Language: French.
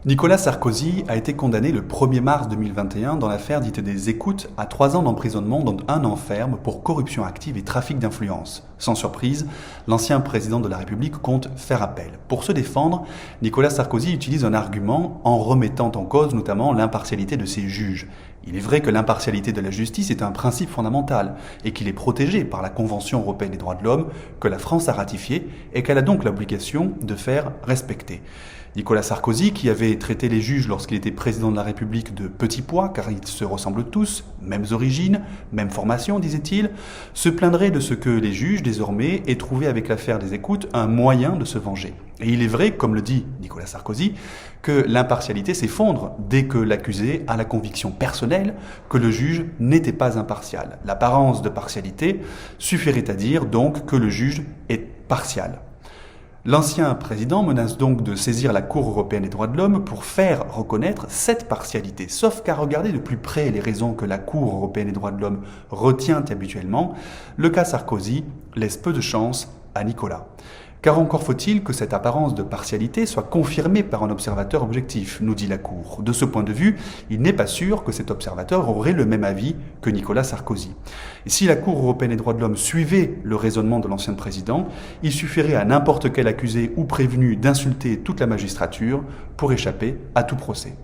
Nicolas Sarkozy a été condamné le 1er mars 2021 dans l'affaire dite des écoutes à 3 ans d'emprisonnement dont 1 an ferme pour corruption active et trafic d'influence. Sans surprise, l'ancien président de la République compte faire appel. Pour se défendre, Nicolas Sarkozy utilise un argument en remettant en cause notamment l'impartialité de ses juges. Il est vrai que l'impartialité de la justice est un principe fondamental et qu'il est protégé par la Convention européenne des droits de l'homme que la France a ratifiée et qu'elle a donc l'obligation de faire respecter. Nicolas Sarkozy, qui avait traité les juges lorsqu'il était président de la République de petits pois, car ils se ressemblent tous, mêmes origines, même formation, disait-il, se plaindrait de ce que les juges, désormais, aient trouvé avec l'affaire des écoutes un moyen de se venger. Et il est vrai, comme le dit Nicolas Sarkozy, que l'impartialité s'effondre dès que l'accusé a la conviction personnelle que le juge n'était pas impartial. L'apparence de partialité suffirait à dire donc que le juge est partial. L'ancien président menace donc de saisir la Cour européenne des droits de l'homme pour faire reconnaître cette partialité. Sauf qu'à regarder de plus près les raisons que la Cour européenne des droits de l'homme retient habituellement, le cas Sarkozy laisse peu de chance à Nicolas. Car encore faut-il que cette apparence de partialité soit confirmée par un observateur objectif, nous dit la Cour. De ce point de vue, il n'est pas sûr que cet observateur aurait le même avis que Nicolas Sarkozy. Et si la Cour européenne des droits de l'homme suivait le raisonnement de l'ancien président, il suffirait à n'importe quel accusé ou prévenu d'insulter toute la magistrature pour échapper à tout procès.